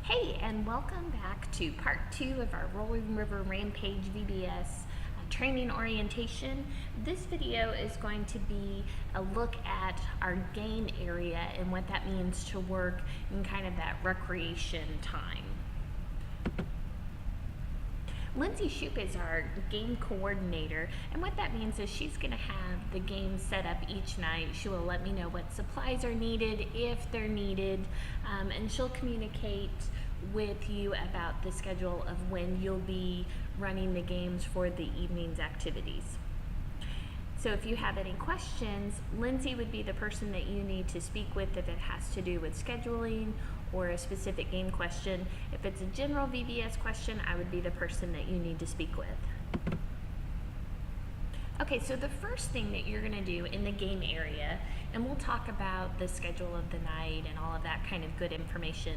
Hey, and welcome back to part 2 of our Rolling River Rampage VBS training orientation. This video is going to be a look at our game area and what that means to work in kind of that recreation time. Lindsay Shoup is our game coordinator, and what that means is she's going to have the game set up each night. She will let me know what supplies are needed, if they're needed, and she'll communicate with you about the schedule of when you'll be running the games for the evening's activities. So if you have any questions, Lindsay would be the person that you need to speak with if it has to do with scheduling or a specific game question. If it's a general VBS question, I would be the person that you need to speak with. Okay, so the first thing that you're gonna do in the game area, and we'll talk about the schedule of the night and all of that kind of good information,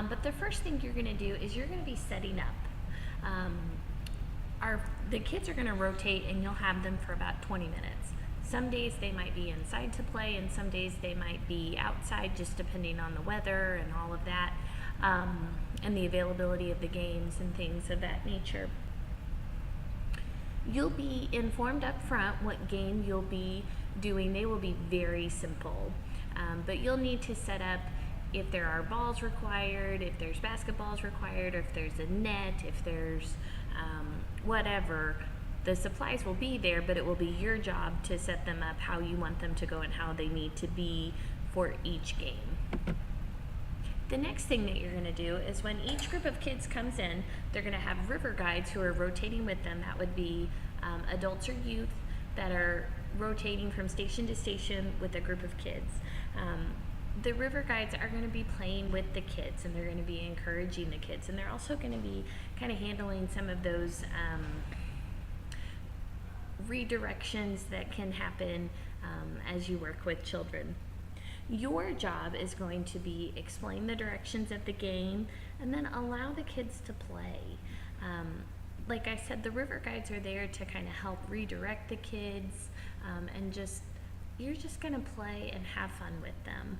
but the first thing you're gonna do is you're gonna be setting up. The kids are going to rotate, and you'll have them for about 20 minutes. Some days they might be inside to play, and some days they might be outside, just depending on the weather and all of that, and the availability of the games and things of that nature. You'll be informed up front what game you'll be doing. They will be very simple, but you'll need to set up if there are balls required, if there's basketballs required, or if there's a net, if there's whatever. The supplies will be there, but it will be your job to set them up how you want them to go and how they need to be for each game. The next thing that you're going to do is when each group of kids comes in, they're going to have river guides who are rotating with them. That would be adults or youth that are rotating from station to station with a group of kids. The river guides are going to be playing with the kids, and they're going to be encouraging the kids, and they're also going to be kind of handling some of those redirections that can happen as you work with children. Your job is going to be explain the directions of the game and then allow the kids to play. Like I said, the river guides are there to kind of help redirect the kids, and you're just going to play and have fun with them.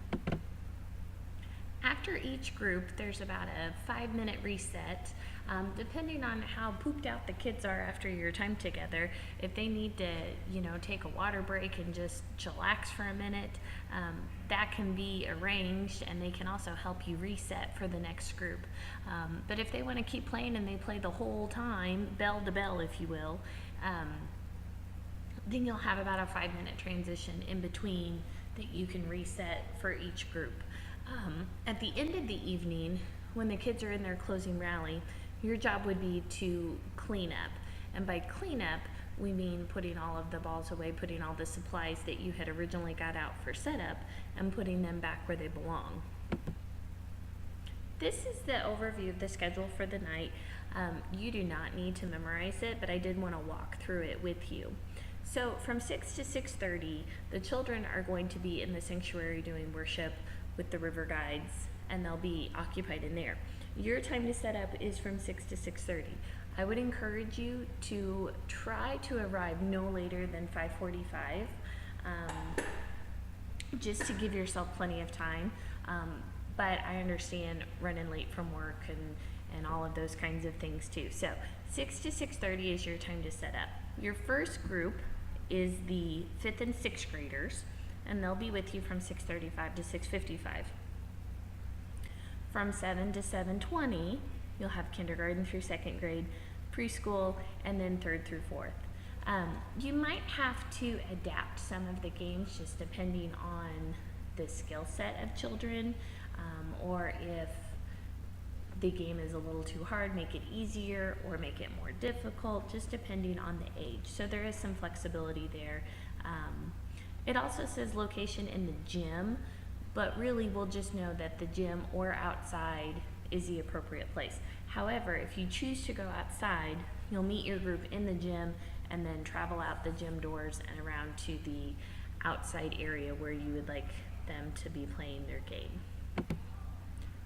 After each group, there's about a 5-minute reset. Depending on how pooped out the kids are after your time together, if they need to, take a water break and just chillax for a minute, that can be arranged, and they can also help you reset for the next group. But if they want to keep playing and they play the whole time, bell to bell, if you will, then you'll have about a 5-minute transition in between that you can reset for each group. At the end of the evening, when the kids are in their closing rally, your job would be to clean up. And by clean up, we mean putting all of the balls away, putting all the supplies that you had originally got out for setup, and putting them back where they belong. This is the overview of the schedule for the night. You do not need to memorize it, but I did want to walk through it with you. So from 6 to 6:30, the children are going to be in the sanctuary doing worship with the river guides, and they'll be occupied in there. Your time to set up is from 6 to 6:30. I would encourage you to try to arrive no later than 5:45, just to give yourself plenty of time. But I understand running late from work and all of those kinds of things too. So 6 to 6:30 is your time to set up. Your first group is the 5th and 6th graders, and they'll be with you from 6:35 to 6:55. From 7 to 7:20, you'll have kindergarten through 2nd grade, preschool, and then 3rd through 4th. You might have to adapt some of the games just depending on the skill set of children, or if the game is a little too hard, make it easier or make it more difficult, just depending on the age. So there is some flexibility there. It also says location in the gym, but really we'll just know that the gym or outside is the appropriate place. However, if you choose to go outside, you'll meet your group in the gym and then travel out the gym doors and around to the outside area where you would like them to be playing their game.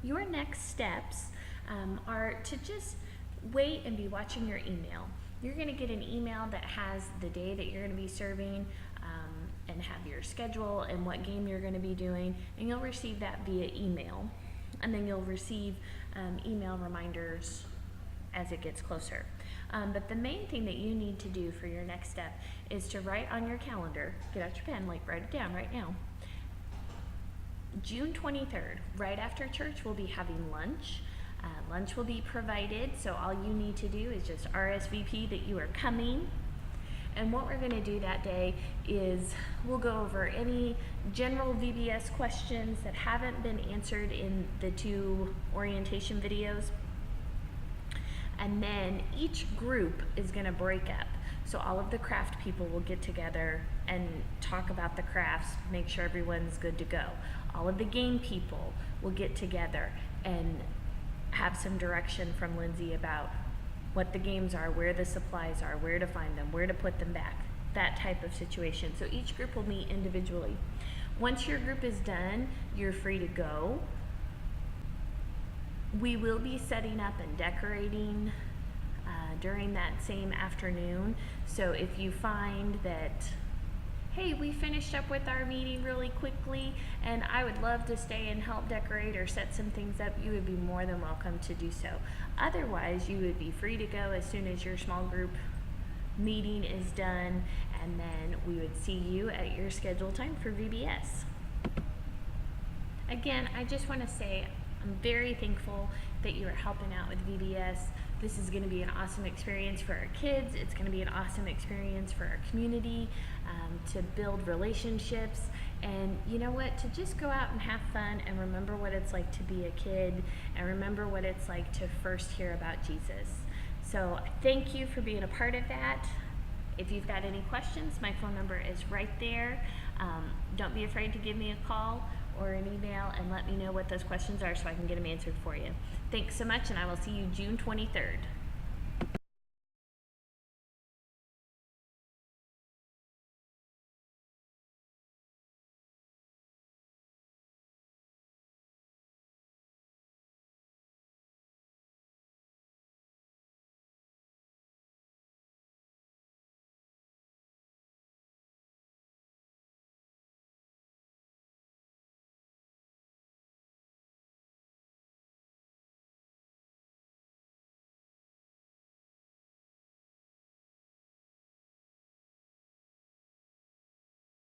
Your next steps are to just wait and be watching your email. You're going to get an email that has the day that you're going to be serving, and have your schedule and what game you're going to be doing, and you'll receive that via email. and then you'll receive email reminders as it gets closer. But the main thing that you need to do for your next step is to write on your calendar, get out your pen, like write it down right now. June 23rd, right after church, we'll be having lunch. Lunch will be provided, so all you need to do is just RSVP that you are coming. And what we're going to do that day is we'll go over any general VBS questions that haven't been answered in the 2 orientation videos. And then each group is going to break up. So all of the craft people will get together and talk about the crafts, make sure everyone's good to go. All of the game people will get together and have some direction from Lindsay about what the games are, where the supplies are, where to find them, where to put them back, that type of situation. So each group will meet individually. Once your group is done, you're free to go. We will be setting up and decorating during that same afternoon. So if you find that, hey, we finished up with our meeting really quickly and I would love to stay and help decorate or set some things up, you would be more than welcome to do so. Otherwise, you would be free to go as soon as your small group meeting is done, and then we would see you at your scheduled time for VBS. Again, I just want to say I'm very thankful that you are helping out with VBS. This is going to be an awesome experience for our kids. It's going to be an awesome experience for our community, to build relationships. And you know what? To just go out and have fun and remember what it's like to be a kid and remember what it's like to first hear about Jesus. So thank you for being a part of that. If you've got any questions, my phone number is right there. Don't be afraid to give me a call or an email and let me know what those questions are so I can get them answered for you. Thanks so much, and I will see you June 23rd.